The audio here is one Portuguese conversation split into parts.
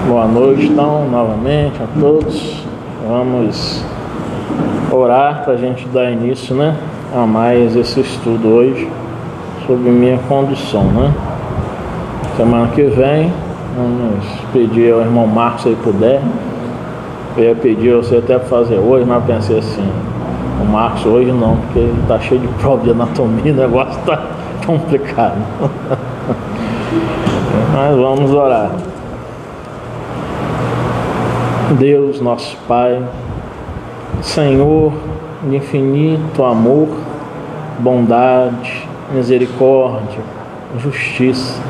Boa noite, então, novamente a todos. Vamos orar para a gente dar início, a mais esse estudo hoje sobre minha condução, Semana que vem, vamos pedir ao irmão Marcos, se ele puder. Eu ia pedir você até para fazer hoje, mas eu pensei assim, o Marcos hoje não, porque ele está cheio de prova de anatomia, o negócio está complicado. Mas vamos orar. Deus, nosso Pai, Senhor de infinito amor, bondade, misericórdia, justiça,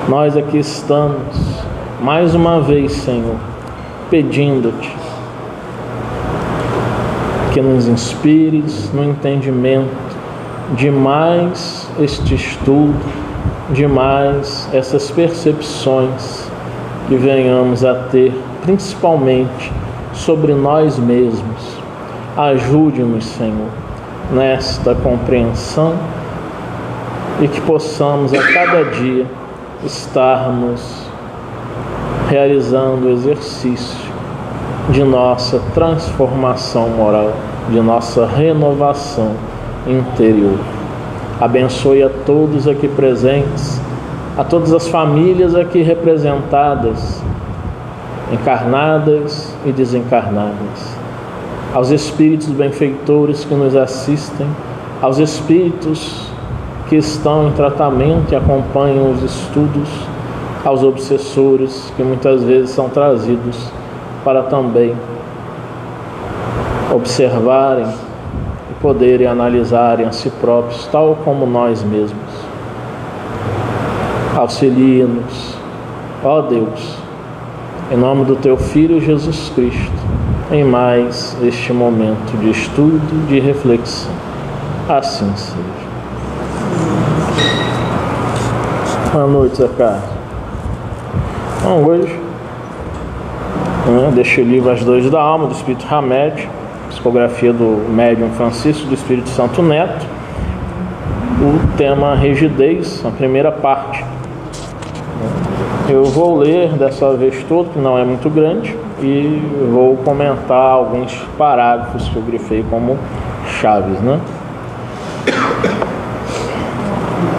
nós aqui estamos mais uma vez, Senhor, pedindo-te que nos inspires no entendimento de mais este estudo, de mais essas percepções que venhamos a ter, principalmente sobre nós mesmos. Ajude-nos, Senhor, nesta compreensão e que possamos a cada dia estarmos realizando o exercício de nossa transformação moral, de nossa renovação interior. Abençoe a todos aqui presentes, a todas as famílias aqui representadas, encarnadas e desencarnadas, aos espíritos benfeitores que nos assistem, aos espíritos que estão em tratamento e acompanham os estudos, aos obsessores que muitas vezes são trazidos para também observarem e poderem analisarem a si próprios, tal como nós mesmos. Auxilia-nos, ó Deus, em nome do Teu Filho Jesus Cristo, em mais este momento de estudo, de reflexão. Assim seja. Boa noite, Zé Carlos. Então, hoje, deixo o livro As Dores da Alma, do Espírito Hamed, psicografia do médium Francisco do Espírito Santo Neto, o tema rigidez, a primeira parte. Eu vou ler dessa vez todo, que não é muito grande, e vou comentar alguns parágrafos que eu grifei como chaves,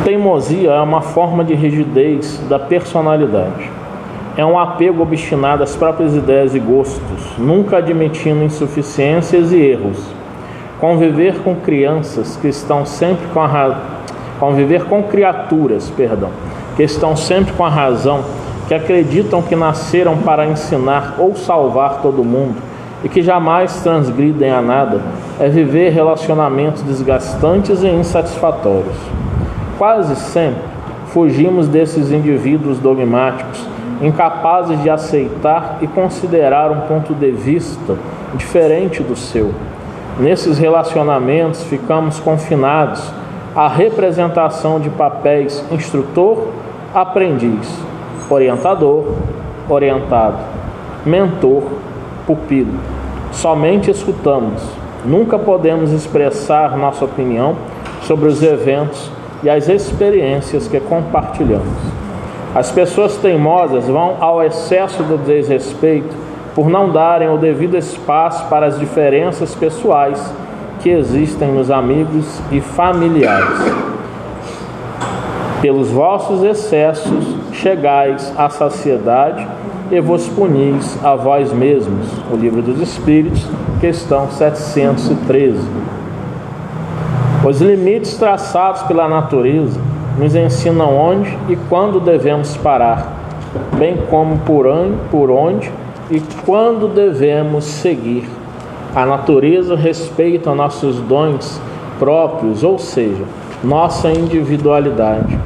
Teimosia é uma forma de rigidez da personalidade. É um apego obstinado às próprias ideias e gostos, nunca admitindo insuficiências e erros. Conviver com criaturas que estão sempre com a razão, que acreditam que nasceram para ensinar ou salvar todo mundo e que jamais transgridem a nada, é viver relacionamentos desgastantes e insatisfatórios. Quase sempre fugimos desses indivíduos dogmáticos, incapazes de aceitar e considerar um ponto de vista diferente do seu. Nesses relacionamentos ficamos confinados à representação de papéis instrutor, aprendiz, orientador, orientado, mentor, pupilo. Somente escutamos, nunca podemos expressar nossa opinião sobre os eventos e as experiências que compartilhamos. As pessoas teimosas vão ao excesso do desrespeito por não darem o devido espaço para as diferenças pessoais que existem nos amigos e familiares. Pelos vossos excessos chegais à saciedade e vos punis a vós mesmos. O Livro dos Espíritos, questão 713. Os limites traçados pela natureza nos ensinam onde e quando devemos parar, bem como por onde e quando devemos seguir. A natureza respeita nossos dons próprios, ou seja, nossa individualidade.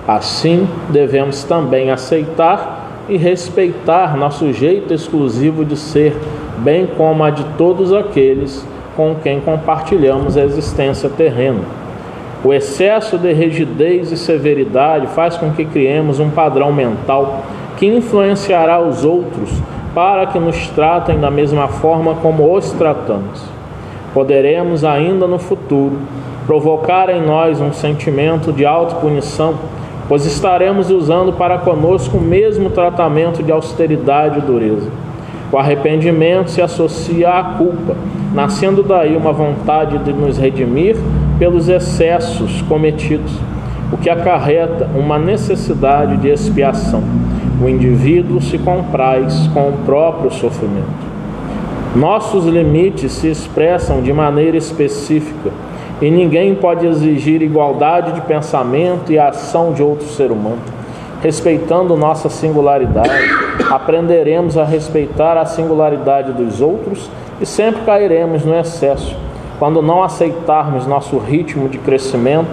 Assim, devemos também aceitar e respeitar nosso jeito exclusivo de ser, bem como a de todos aqueles com quem compartilhamos a existência terrena. O excesso de rigidez e severidade faz com que criemos um padrão mental que influenciará os outros para que nos tratem da mesma forma como os tratamos. Poderemos ainda no futuro provocar em nós um sentimento de autopunição pois estaremos usando para conosco o mesmo tratamento de austeridade e dureza. O arrependimento se associa à culpa, nascendo daí uma vontade de nos redimir pelos excessos cometidos, o que acarreta uma necessidade de expiação. O indivíduo se compraz com o próprio sofrimento. Nossos limites se expressam de maneira específica e ninguém pode exigir igualdade de pensamento e ação de outro ser humano. Respeitando nossa singularidade, aprenderemos a respeitar a singularidade dos outros e sempre cairemos no excesso, quando não aceitarmos nosso ritmo de crescimento,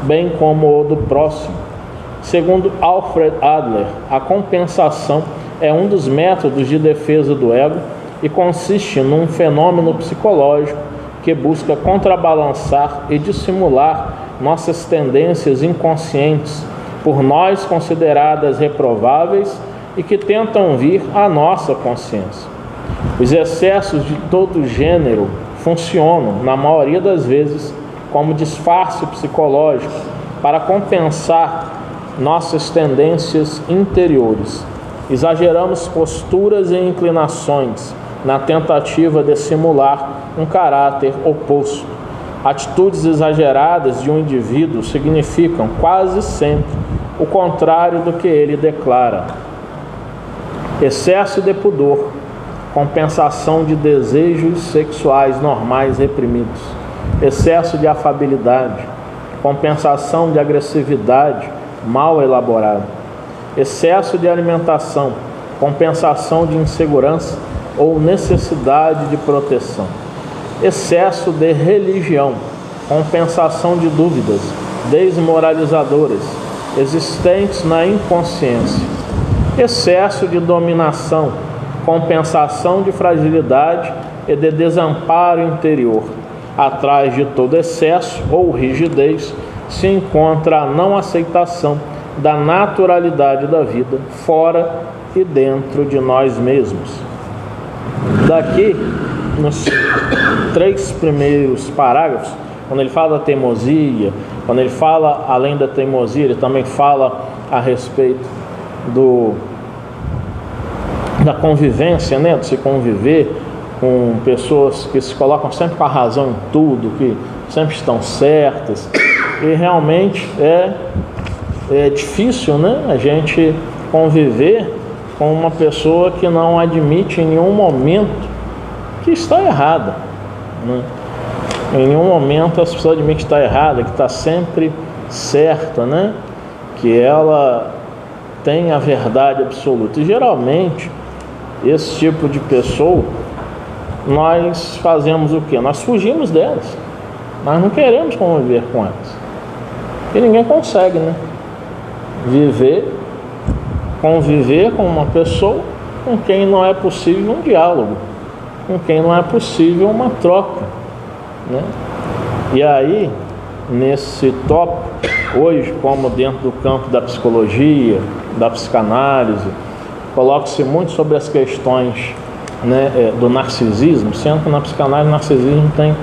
bem como o do próximo. Segundo Alfred Adler, a compensação é um dos métodos de defesa do ego e consiste num fenômeno psicológico que busca contrabalançar e dissimular nossas tendências inconscientes, por nós consideradas reprováveis e que tentam vir à nossa consciência. Os excessos de todo gênero funcionam, na maioria das vezes, como disfarce psicológico para compensar nossas tendências interiores. Exageramos posturas e inclinações na tentativa de simular um caráter oposto. Atitudes exageradas de um indivíduo significam quase sempre o contrário do que ele declara. Excesso de pudor, compensação de desejos sexuais normais reprimidos. Excesso de afabilidade, compensação de agressividade mal elaborada. Excesso de alimentação, compensação de insegurança ou necessidade de proteção. Excesso de religião, compensação de dúvidas desmoralizadoras existentes na inconsciência. Excesso de dominação, compensação de fragilidade e de desamparo interior. Atrás de todo excesso ou rigidez se encontra a não aceitação da naturalidade da vida fora e dentro de nós mesmos. Daqui, nos 3 primeiros parágrafos, quando ele fala da teimosia, quando ele fala, além da teimosia, ele também fala a respeito da convivência, né? De se conviver com pessoas que se colocam sempre com a razão em tudo, que sempre estão certas. E realmente é difícil, né? A gente conviver com uma pessoa que não admite em nenhum momento que está errada, né? Em nenhum momento essa pessoa admite que está errada, que está sempre certa, né? Que ela tem a verdade absoluta. E geralmente, esse tipo de pessoa, nós fazemos o quê? Nós fugimos delas. Nós não queremos conviver com elas. E ninguém consegue, né? Conviver com uma pessoa com quem não é possível um diálogo, com quem não é possível uma troca, né? E aí, nesse tópico, hoje, como dentro do campo da psicologia, da psicanálise, coloca-se muito sobre as questões, né, do narcisismo, sendo que na psicanálise o narcisismo tem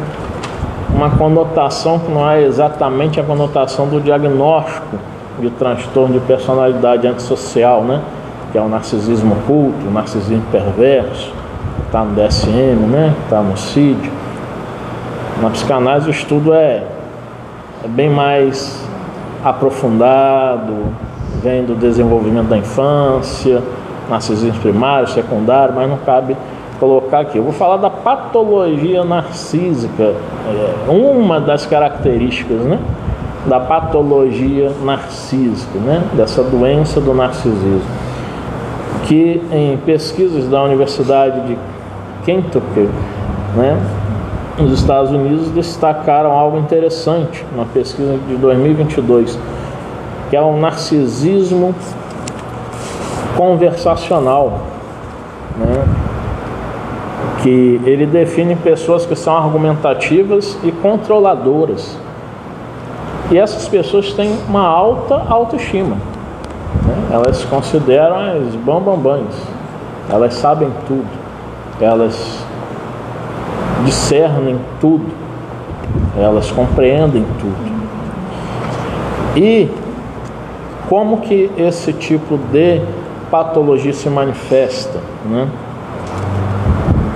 uma conotação que não é exatamente a conotação do diagnóstico de transtorno de personalidade antissocial, né? Que é o narcisismo oculto, o narcisismo perverso, que está no DSM, né? Que está no CID. Na psicanálise o estudo é bem mais aprofundado, vem do desenvolvimento da infância, narcisismo primário, secundário, mas não cabe colocar aqui. Eu vou falar da patologia narcísica, uma das características, né, da patologia narcísica, né, dessa doença do narcisismo, que em pesquisas da Universidade de Kentucky, né, nos Estados Unidos, destacaram algo interessante, uma pesquisa de 2022, que é o narcisismo conversacional, né? Que ele define pessoas que são argumentativas e controladoras. E essas pessoas têm uma alta autoestima, né? Elas se consideram as bambambãs, elas sabem tudo, elas discernem tudo, elas compreendem tudo. E Como que esse tipo de patologia se manifesta, né?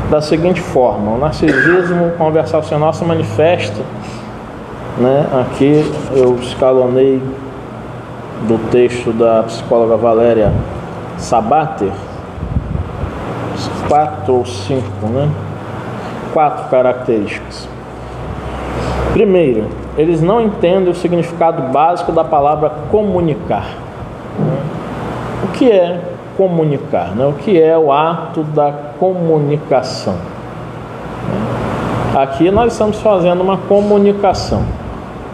Da seguinte forma: o narcisismo conversacional se manifesta, né? Aqui eu escalonei do texto da psicóloga Valéria Sabater, 4 ou 5, né? 4 características. Primeiro, eles não entendem o significado básico da palavra comunicar. O que é comunicar, né? O que é o ato da comunicação? Aqui nós estamos fazendo uma comunicação.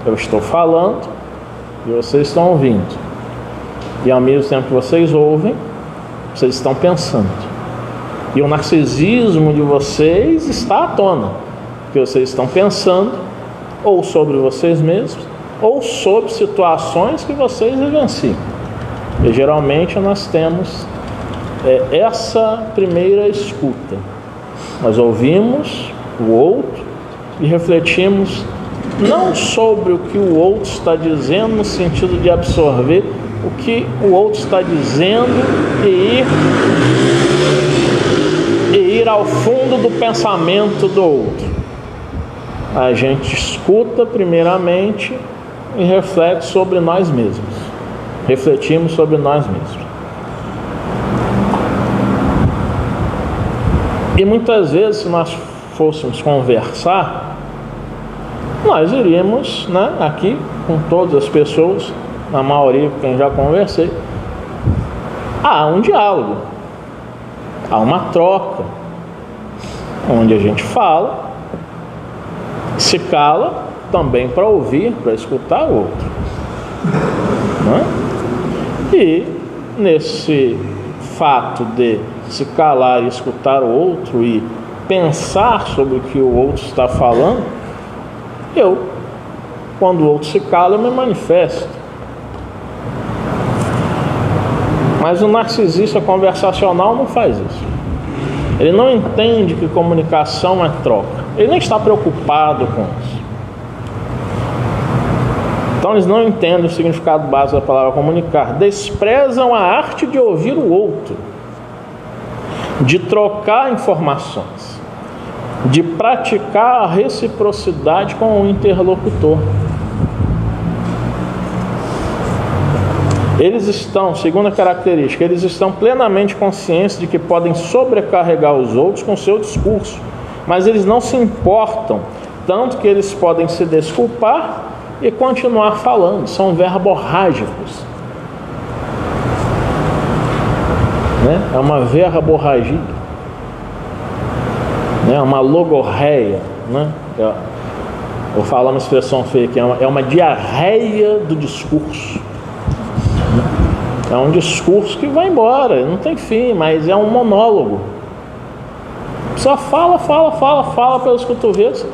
Eu estou falando e vocês estão ouvindo. E ao mesmo tempo que vocês ouvem, vocês estão pensando. E o narcisismo de vocês está à tona, porque vocês estão pensando ou sobre vocês mesmos, ou sobre situações que vocês vivenciam. E geralmente nós temos essa primeira escuta. Nós ouvimos o outro e refletimos não sobre o que o outro está dizendo, no sentido de absorver o que o outro está dizendo e ir ao fundo do pensamento do outro. A gente escuta primeiramente e reflete sobre nós mesmos. Refletimos sobre nós mesmos. E muitas vezes, se nós fôssemos conversar, nós iríamos, né, aqui com todas as pessoas, na maioria com quem já conversei, há um diálogo, há uma troca, onde a gente fala, se cala também para ouvir, para escutar o outro, né? E nesse fato de se calar e escutar o outro e pensar sobre o que o outro está falando, quando o outro se cala, eu me manifesto. Mas o narcisista conversacional não faz isso. Ele não entende que comunicação é troca. Ele nem está preocupado com isso. Então eles não entendem o significado básico da palavra comunicar. Desprezam a arte de ouvir o outro, de trocar informações, de praticar a reciprocidade com o interlocutor. Eles estão, segunda característica, eles estão plenamente conscientes de que podem sobrecarregar os outros com seu discurso, mas eles não se importam, tanto que eles podem se desculpar e continuar falando. São verborrágicos, né? É uma verborragia, né? Uma logorreia, né? Vou falar uma expressão feia aqui, é uma diarreia do discurso. É um discurso que vai embora, não tem fim, mas é um monólogo. Só fala pelos cotovelos.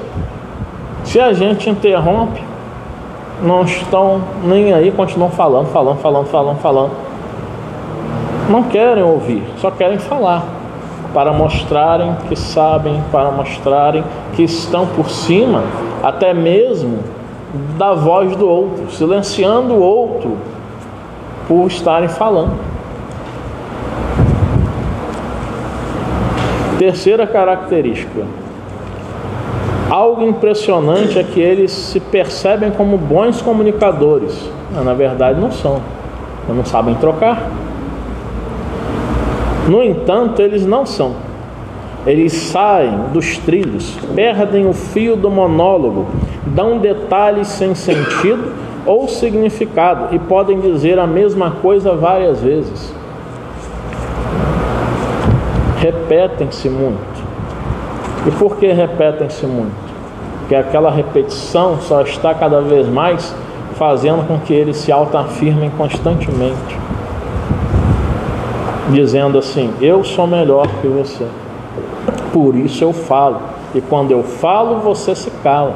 Se a gente interrompe, não estão nem aí, continuam falando. Não querem ouvir, só querem falar, para mostrarem que sabem, para mostrarem que estão por cima, até mesmo da voz do outro, silenciando o outro por estarem falando. Terceira característica. Algo impressionante é que eles se percebem como bons comunicadores. Mas, na verdade, não são. Não sabem trocar. No entanto, eles não são. Eles saem dos trilhos, perdem o fio do monólogo, dão detalhes sem sentido ou significado e podem dizer a mesma coisa várias vezes. Repetem-se muito. E por que repetem-se muito? Porque aquela repetição só está cada vez mais fazendo com que eles se autoafirmem constantemente, dizendo assim: eu sou melhor que você, por isso eu falo, e quando eu falo você se cala.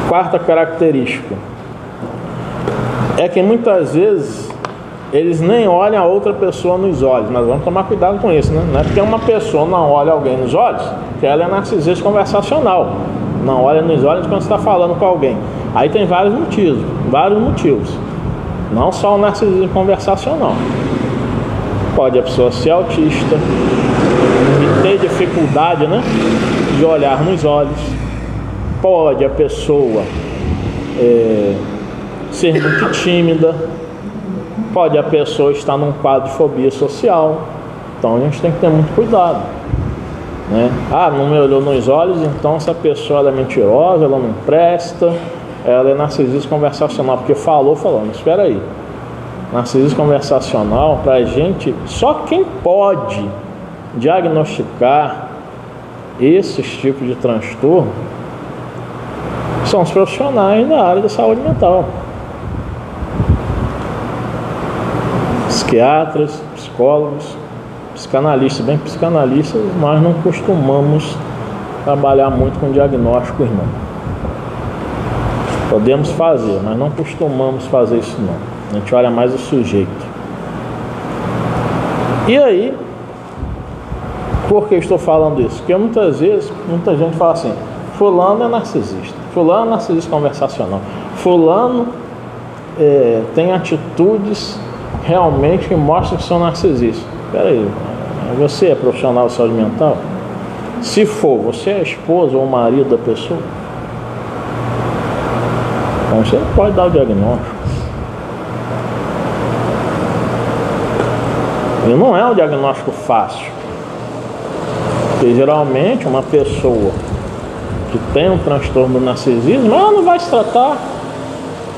Quarta característica é que muitas vezes eles nem olham a outra pessoa nos olhos. Mas vamos tomar cuidado com isso, né? Não é porque uma pessoa não olha alguém nos olhos que ela é narcisista conversacional. Não olha nos olhos quando você está falando com alguém. Aí tem vários motivos. Não só o narcisismo conversacional. Pode a pessoa ser autista e ter dificuldade, né, de olhar nos olhos. Pode a pessoa ser muito tímida. Pode a pessoa estar num quadro de fobia social. Então a gente tem que ter muito cuidado, né? Não me olhou nos olhos, então essa pessoa ela é mentirosa, ela não presta, ela é narcisista conversacional, porque falou, mas espera aí. Narcisismo conversacional, pra gente, só quem pode diagnosticar esses tipos de transtorno são os profissionais da área da saúde mental. Psiquiatras, psicólogos, psicanalistas. Bem, psicanalistas nós não costumamos trabalhar muito com diagnóstico, irmão. Podemos fazer, mas não costumamos fazer isso não. A gente olha mais o sujeito. E aí, por que estou falando isso? Porque muitas vezes, muita gente fala assim: fulano é narcisista, fulano é narcisista conversacional, fulano tem atitudes realmente que mostram que são narcisistas. Espera aí, você é profissional de saúde mental? Se for, você é esposa ou marido da pessoa? Então você não pode dar o diagnóstico. E não é um diagnóstico fácil. Porque geralmente uma pessoa que tem um transtorno do narcisismo, ela não vai se tratar.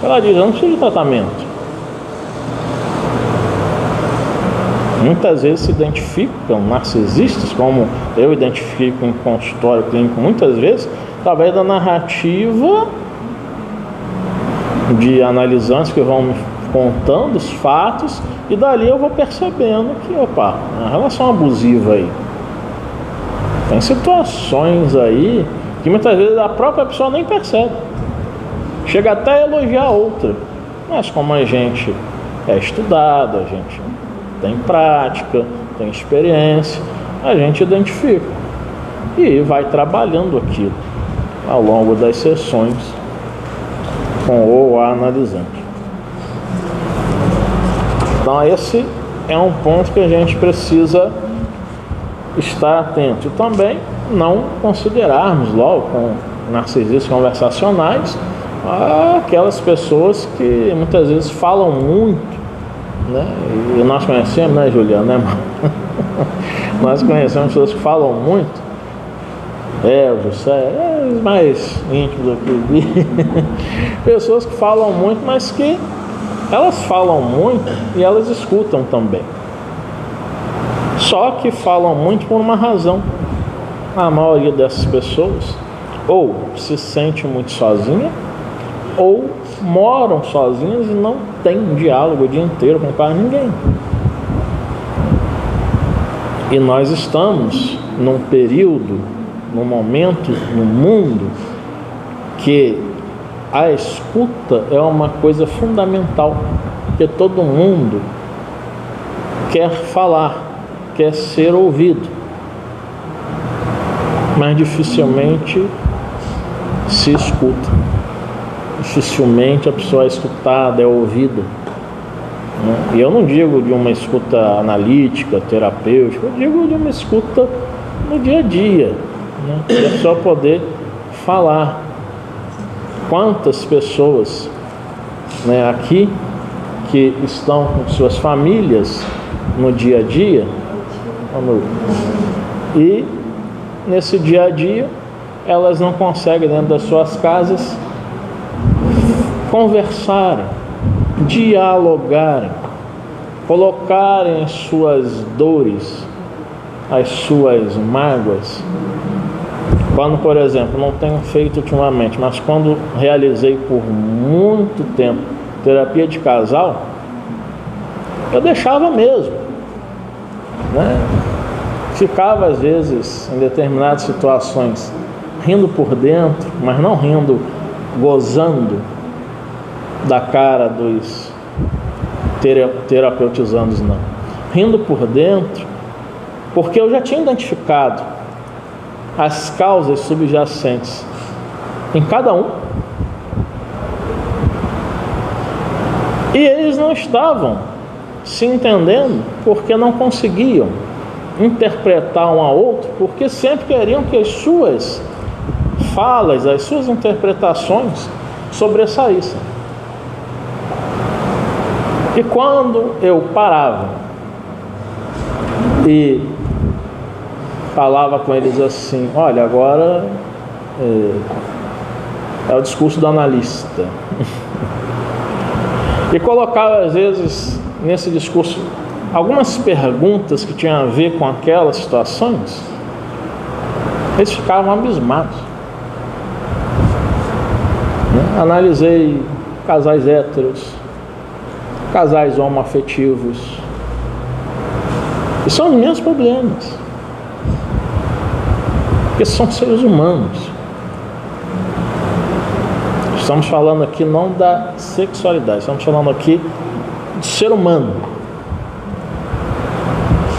Ela diz: eu não preciso de tratamento. Muitas vezes se identificam narcisistas, como eu identifico em consultório clínico muitas vezes, através da narrativa de analisantes que vão me contando os fatos, e dali eu vou percebendo que, a relação abusiva aí. Tem situações aí que muitas vezes a própria pessoa nem percebe. Chega até a elogiar a outra. Mas como a gente é estudado, a gente tem prática, tem experiência, a gente identifica e vai trabalhando aquilo ao longo das sessões com ou a analisante. Então esse é um ponto que a gente precisa estar atento. E também não considerarmos logo com narcisistas conversacionais aquelas pessoas que muitas vezes falam muito, né? E nós conhecemos, né, Juliana, né? Nós conhecemos pessoas que falam muito. O José é mais íntimo do que pessoas que falam muito, mas que elas falam muito e elas escutam também. Só que falam muito por uma razão. A maioria dessas pessoas ou se sente muito sozinha, ou moram sozinhas e não tem diálogo o dia inteiro com quase ninguém. E nós estamos num período, num momento no mundo que a escuta é uma coisa fundamental, porque todo mundo quer falar, quer ser ouvido, mas dificilmente se escuta. Dificilmente a pessoa é escutada, é ouvida, né? E eu não digo de uma escuta analítica, terapêutica, eu digo de uma escuta no dia a dia, né? E a pessoa poder falar. Quantas pessoas, né, aqui que estão com suas famílias no dia a dia, e nesse dia a dia elas não conseguem dentro das suas casas conversarem, dialogarem, colocarem as suas dores, as suas mágoas. Quando, por exemplo, não tenho feito ultimamente, mas quando realizei por muito tempo terapia de casal, eu deixava mesmo, né? Ficava às vezes em determinadas situações rindo por dentro, mas não rindo, gozando da cara dos terapeutizandos, não. Rindo por dentro, porque eu já tinha identificado as causas subjacentes em cada um. E eles não estavam se entendendo porque não conseguiam interpretar um ao outro, porque sempre queriam que as suas falas, as suas interpretações sobressaíssem. E quando eu parava e falava com eles assim, olha, agora é o discurso do analista. E colocava às vezes nesse discurso algumas perguntas que tinham a ver com aquelas situações, eles ficavam abismados. Analisei casais héteros, casais homoafetivos, e são os mesmos problemas, porque são seres humanos. Estamos falando aqui não da sexualidade, estamos falando aqui de ser humano,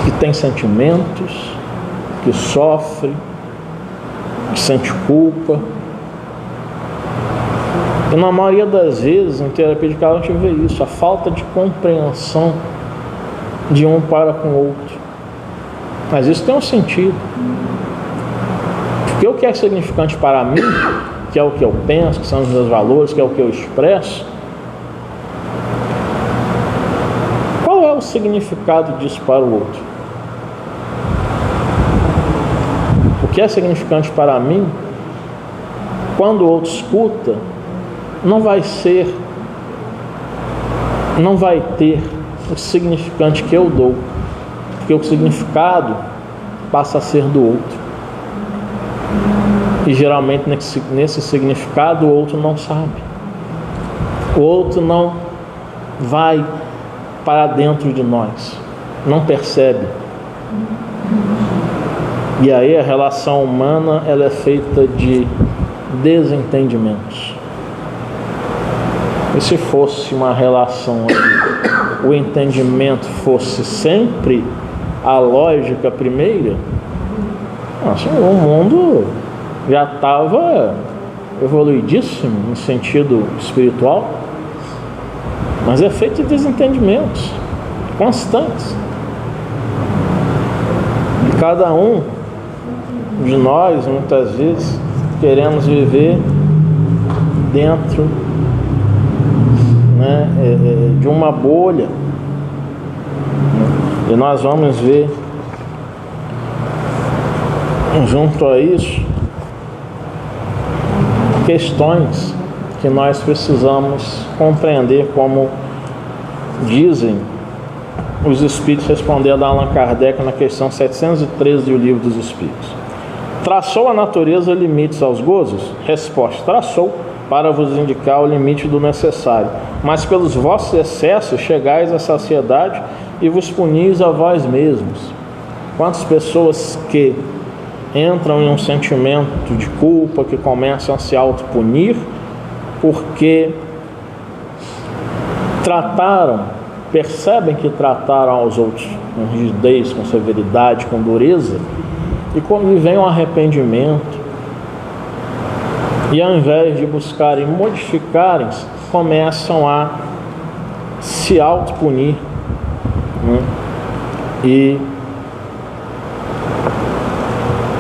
que tem sentimentos, que sofre, que sente culpa. E na maioria das vezes, em terapia de casal, a gente vê isso, a falta de compreensão de um para com o outro. Mas isso tem um sentido. Porque o que é significante para mim, que é o que eu penso, que são os meus valores, que é o que eu expresso, qual é o significado disso para o outro? O que é significante para mim, quando o outro escuta, não vai ter o significante que eu dou, porque o significado passa a ser do outro. E geralmente nesse significado o outro não sabe, o outro não vai para dentro de nós, não percebe. E aí a relação humana, ela é feita de desentendimentos. E se fosse uma relação onde o entendimento fosse sempre a lógica primeira, nossa, o mundo já estava evoluidíssimo no sentido espiritual, mas é feito de desentendimentos constantes. E cada um de nós, muitas vezes, queremos viver dentro de uma bolha. E nós vamos ver, junto a isso, questões que nós precisamos compreender, como dizem os Espíritos respondendo a Allan Kardec na questão 713 do Livro dos Espíritos. Traçou a natureza limites aos gozos? Resposta: traçou, para vos indicar o limite do necessário. Mas pelos vossos excessos chegais à saciedade e vos punis a vós mesmos. Quantas pessoas que entram em um sentimento de culpa, que começam a se autopunir, porque percebem que trataram aos outros com rigidez, com severidade, com dureza, e quando vem um arrependimento, e ao invés de buscarem modificarem-se, começam a se autopunir, E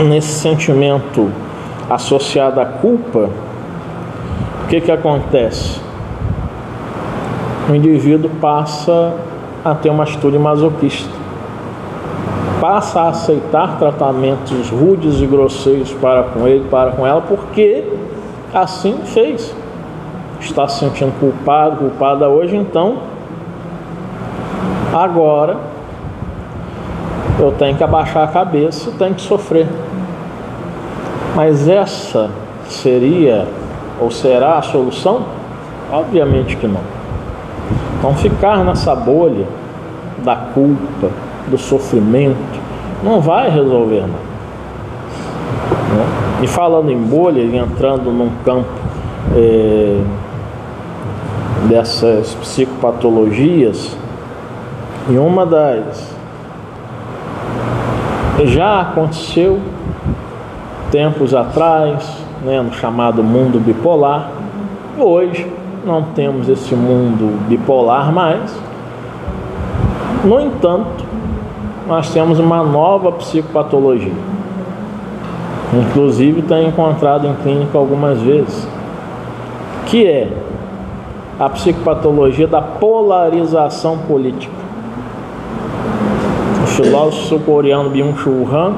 nesse sentimento associado à culpa, o que acontece? O indivíduo passa a ter uma atitude masoquista, passa a aceitar tratamentos rudes e grosseiros para com ele, para com ela, porque assim fez. Está se sentindo culpado, culpada hoje, então agora eu tenho que abaixar a cabeça, tenho que sofrer. Mas essa seria ou será a solução? Obviamente que não. Então ficar nessa bolha da culpa, do sofrimento, não vai resolver nada. E falando em bolha, entrando num campo dessas psicopatologias, e uma das já aconteceu tempos atrás, né, no chamado mundo bipolar. Hoje não temos esse mundo bipolar mais. No entanto, nós temos uma nova psicopatologia. Inclusive tenho encontrado em clínica algumas vezes, que é a psicopatologia da polarização política. O filósofo sul-coreano Byung-Chul Han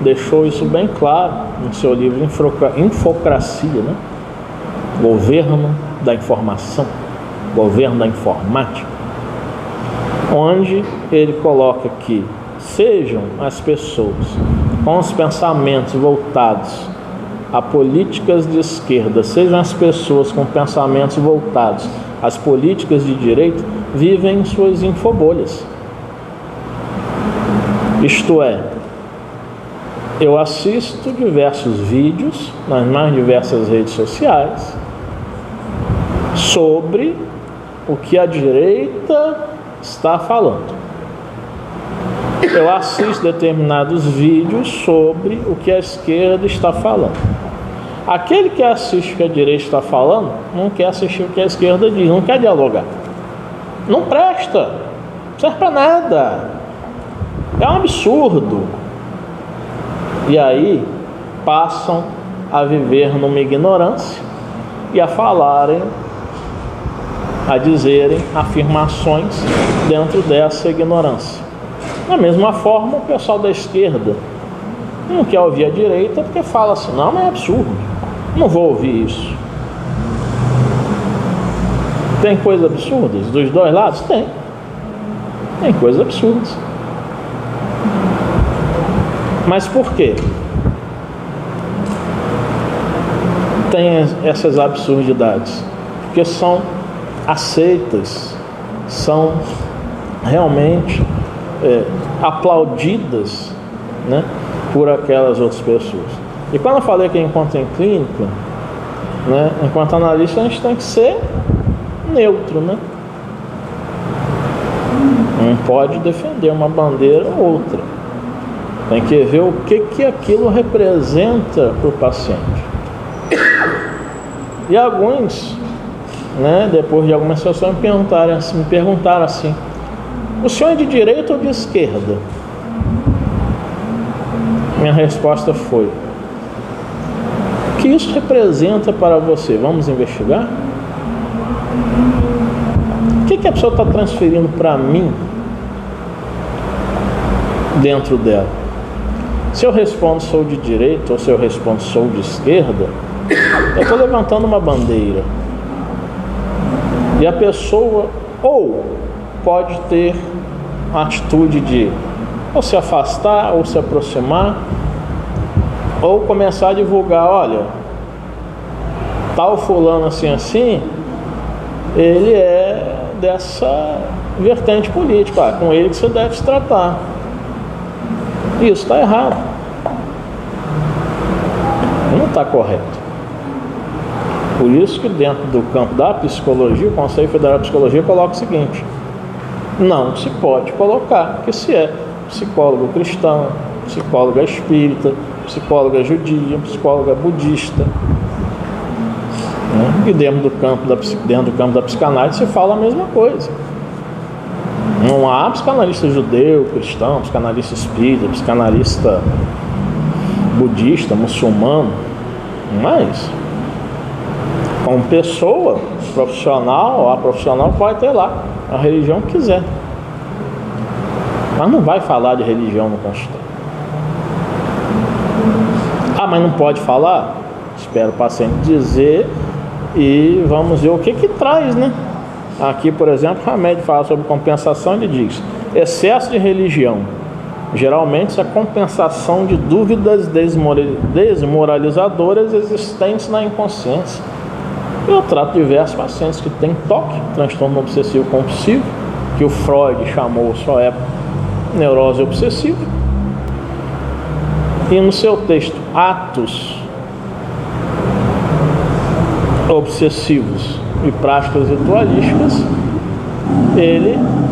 deixou isso bem claro no seu livro Infocracia, né? Governo da Informação, Governo da Informática, onde ele coloca que sejam as pessoas com os pensamentos voltados a políticas de esquerda, sejam as pessoas com pensamentos voltados às políticas de direita, vivem em suas infobolhas. Isto é, eu assisto diversos vídeos nas mais diversas redes sociais sobre o que a direita está falando. Eu assisto determinados vídeos sobre o que a esquerda está falando. Aquele que assiste o que a direita está falando não quer assistir o que a esquerda diz, não quer dialogar. Não presta, não serve para nada. É um absurdo. E aí passam a viver numa ignorância e a falarem, a dizerem afirmações dentro dessa ignorância. Da mesma forma, o pessoal da esquerda não quer ouvir a direita porque fala assim, não, mas é absurdo, não vou ouvir isso. Tem coisas absurdas dos dois lados? Tem coisas absurdas. Mas por quê? Tem essas absurdidades? Porque são aceitas, são realmente aplaudidas, né, por aquelas outras pessoas. E quando eu falei que enquanto em clínica, né, enquanto analista, a gente tem que ser neutro, né? Não pode defender uma bandeira ou outra. Tem que ver o que aquilo representa para o paciente. E alguns, né, depois de algumas sessões, me perguntaram assim, o senhor é de direita ou de esquerda? Minha resposta foi, o que isso representa para você? Vamos investigar? O que a pessoa está transferindo para mim dentro dela? Se eu respondo sou de direita ou se eu respondo sou de esquerda, eu estou levantando uma bandeira. E a pessoa ou pode ter a atitude de ou se afastar ou se aproximar, ou começar a divulgar, olha, tal fulano assim assim, ele é dessa vertente política, com ele que você deve se tratar. Isso está errado. Não está correto. Por isso que dentro do campo da psicologia, o Conselho Federal de Psicologia coloca o seguinte, não se pode colocar que se é psicólogo cristão, psicóloga espírita, psicóloga judia, psicóloga budista, né? E dentro do campo da psicanálise se fala a mesma coisa. Não há psicanalista judeu, cristão, psicanalista espírita, psicanalista budista, muçulmano, mas como pessoa profissional, a profissional pode ter lá a religião que quiser, mas não vai falar de religião no consultório. Ah, mas não pode falar? Espera o paciente dizer e vamos ver o que traz, né? Aqui, por exemplo, o Hamed fala sobre compensação, ele diz, excesso de religião, geralmente isso é compensação de dúvidas desmoralizadoras existentes na inconsciência. Eu trato diversos pacientes que têm TOC, transtorno obsessivo compulsivo, que o Freud chamou sua época neurose obsessiva, e no seu texto Atos Obsessivos e Práticas Ritualísticas,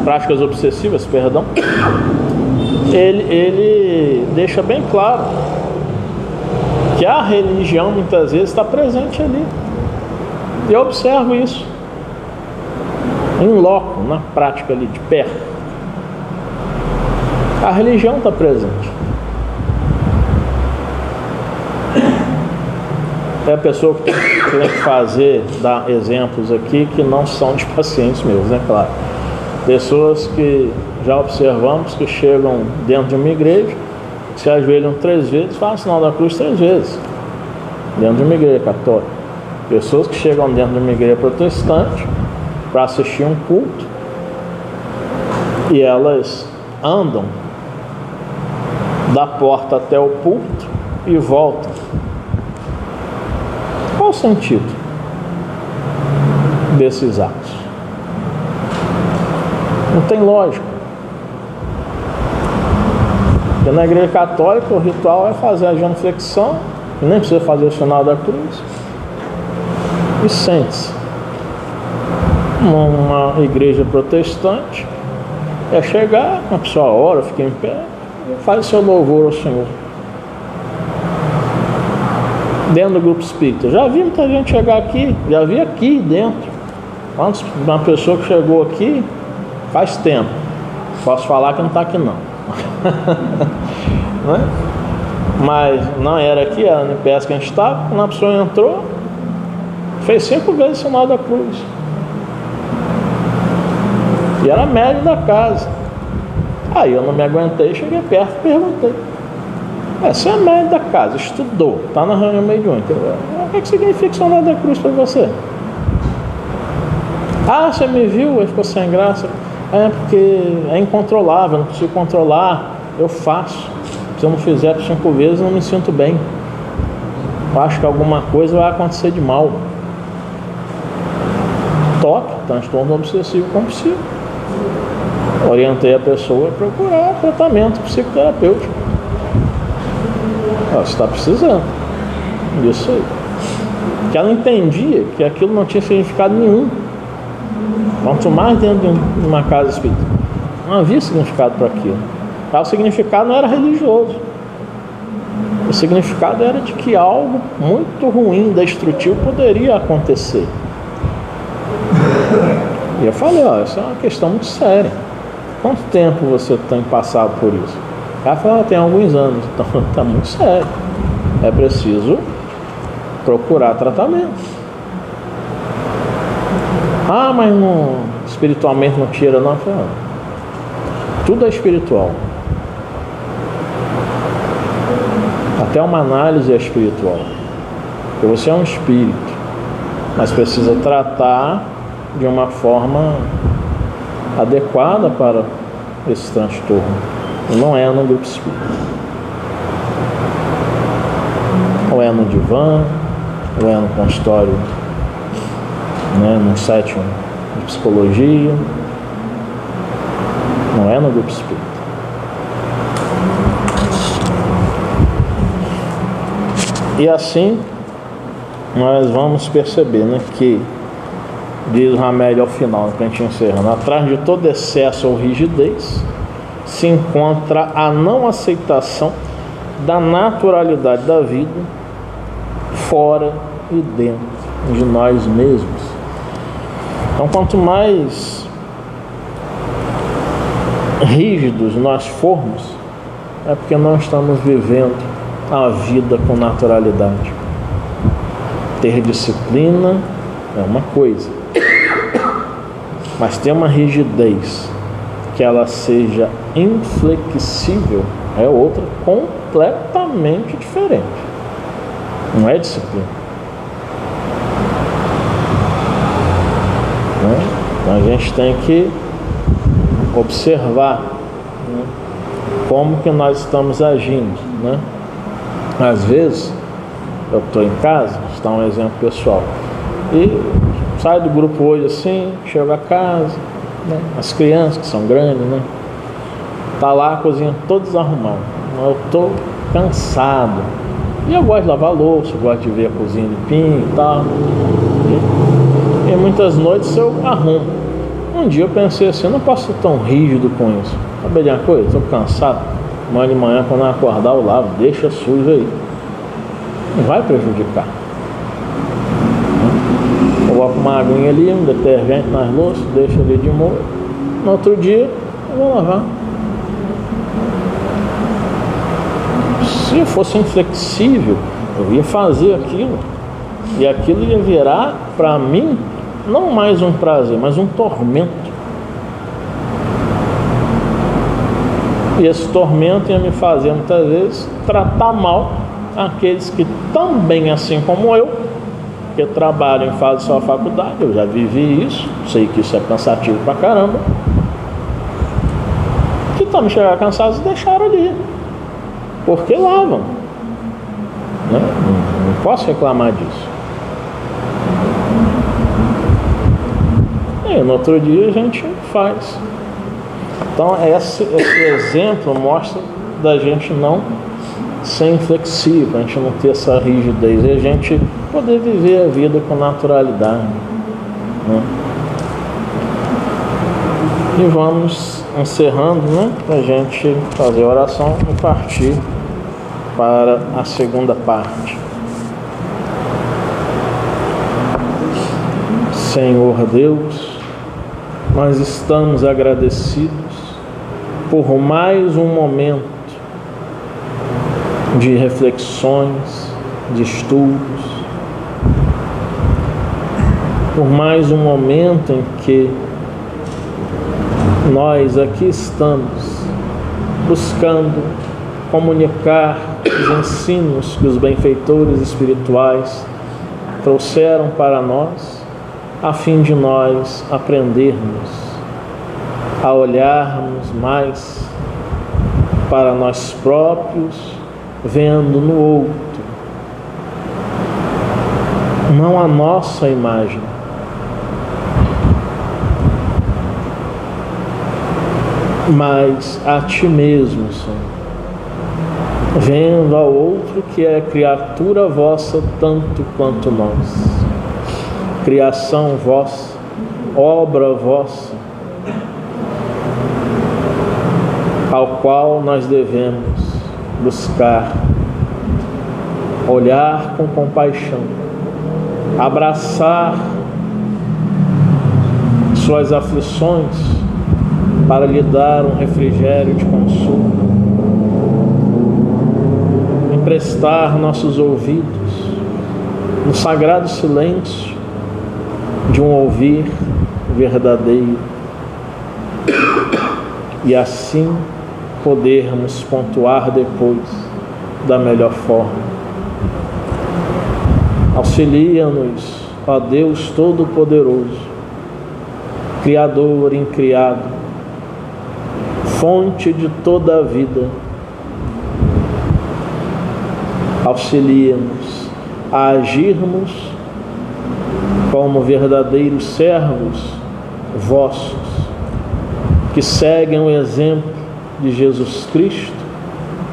práticas obsessivas, perdão, ele deixa bem claro que a religião muitas vezes está presente ali. E eu observo isso em loco, na prática ali, de perto. A religião está presente. É a pessoa que tem que fazer, dar exemplos aqui que não são de pacientes meus, né? Claro. Pessoas que já observamos que chegam dentro de uma igreja, se ajoelham 3 vezes, fazem o sinal da cruz 3 vezes. Dentro de uma igreja católica. Pessoas que chegam dentro de uma igreja protestante para assistir um culto e elas andam da porta até o púlpito e voltam. Qual o sentido desses atos? Não tem lógica. Porque na igreja católica o ritual é fazer a genuflexão, e nem precisa fazer o sinal da cruz, e sente-se. Uma igreja protestante é chegar, a pessoa ora, fica em pé e faz o seu louvor ao Senhor. Dentro do grupo espírita, já vi muita gente chegar aqui, já vi aqui dentro. Uma pessoa que chegou aqui faz tempo, posso falar que não está aqui não. Né? Mas não era aqui, era no PS que a gente estava. Quando a pessoa entrou, fez 5 vezes o sinal da cruz. E era médio da casa. Aí eu não me aguentei, cheguei perto e perguntei: você é médio da casa, estudou, está na reunião mediúnica, o que significa o sinal da cruz para você? Ah, você me viu? Aí ficou sem graça. É porque é incontrolável, não consigo controlar, eu faço. Se eu não fizer por 5 vezes, eu não me sinto bem. Eu acho que alguma coisa vai acontecer de mal. TOC, transtorno obsessivo compulsivo. Orientei a pessoa a procurar tratamento psicoterapêutico. Você está precisando disso aí. Que ela entendia que aquilo não tinha significado nenhum. Quanto mais dentro de uma casa espírita, não havia significado para aquilo. O significado não era religioso. O significado era de que algo muito ruim, destrutivo, poderia acontecer. E eu falei: isso é uma questão muito séria. Quanto tempo você tem passado por isso? Ela falou: tem alguns anos. Então está muito sério. É preciso procurar tratamento. Mas não, espiritualmente não tira não. Tudo é espiritual. Até uma análise é espiritual. Porque você é um espírito, mas precisa tratar de uma forma adequada para esse transtorno. Não é no grupo espírita. Ou é no divã, ou é no consultório, no sétimo de psicologia. Não é no grupo espírita. E assim nós vamos perceber, que diz o Ramédio ao final, para a gente encerrando: atrás de todo excesso ou rigidez se encontra a não aceitação da naturalidade da vida fora e dentro de nós mesmos. Então, quanto mais rígidos nós formos, é porque não estamos vivendo a vida com naturalidade. Ter disciplina é uma coisa, mas ter uma rigidez que ela seja inflexível é outra, completamente diferente. Não é disciplina. Então a gente tem que observar como que nós estamos agindo. Às vezes eu estou em casa, vou dar um exemplo pessoal, e saio do grupo hoje assim, chego a casa, as crianças que são grandes, tá lá a cozinha toda desarrumada, eu estou cansado, e eu gosto de lavar louça, eu gosto de ver a cozinha limpinha e tal, e muitas noites eu arrumo. Um dia eu pensei assim: eu não posso ser tão rígido com isso. Sabe de uma coisa? Estou cansado. Amanhã de manhã, quando eu acordar, eu lavo, deixa sujo aí. Não vai prejudicar. Coloca uma aguinha ali, um detergente nas louças, deixa ali de molho. No outro dia, eu vou lavar. Se eu fosse inflexível, eu ia fazer aquilo. E aquilo ia virar, para mim, não mais um prazer, mas um tormento. E esse tormento ia me fazer, muitas vezes, tratar mal aqueles que também, assim como eu, que trabalham e fazem sua faculdade, eu já vivi isso, sei que isso é cansativo pra caramba, que também chegaram cansados e deixaram ali, porque lavam, né? Não posso reclamar disso. E no outro dia a gente faz. Então esse exemplo mostra da gente não ser inflexível, a gente não ter essa rigidez, e a gente poder viver a vida com naturalidade, né? E vamos encerrando, né, para a gente fazer a oração e partir para a segunda parte. Senhor Deus, nós estamos agradecidos por mais um momento de reflexões, de estudos, por mais um momento em que nós aqui estamos buscando comunicar os ensinos que os benfeitores espirituais trouxeram para nós, a fim de nós aprendermos a olharmos mais para nós próprios, vendo no outro, não a nossa imagem, mas a Ti mesmo, Senhor, vendo ao outro que é criatura vossa tanto quanto nós, criação vossa, obra vossa, ao qual nós devemos buscar olhar com compaixão, abraçar suas aflições para lhe dar um refrigério de consolo, emprestar nossos ouvidos no sagrado silêncio de um ouvir verdadeiro, e assim podermos pontuar depois da melhor forma. Auxilia-nos, ó Deus Todo-Poderoso, Criador incriado, fonte de toda a vida. Auxilia-nos a agirmos como verdadeiros servos vossos, que seguem o exemplo de Jesus Cristo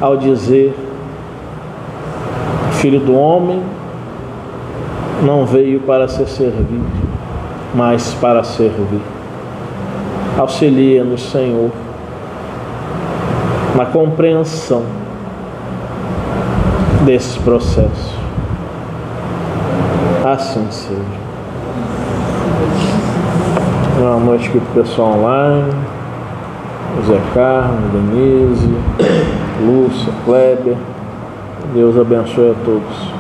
ao dizer: Filho do homem não veio para ser servido, mas para servir. Auxilia-nos, Senhor, na compreensão desse processo. Assim seja. Boa noite aqui para o pessoal online. Zé Carlos, Denise, Lúcia, Kleber. Deus abençoe a todos.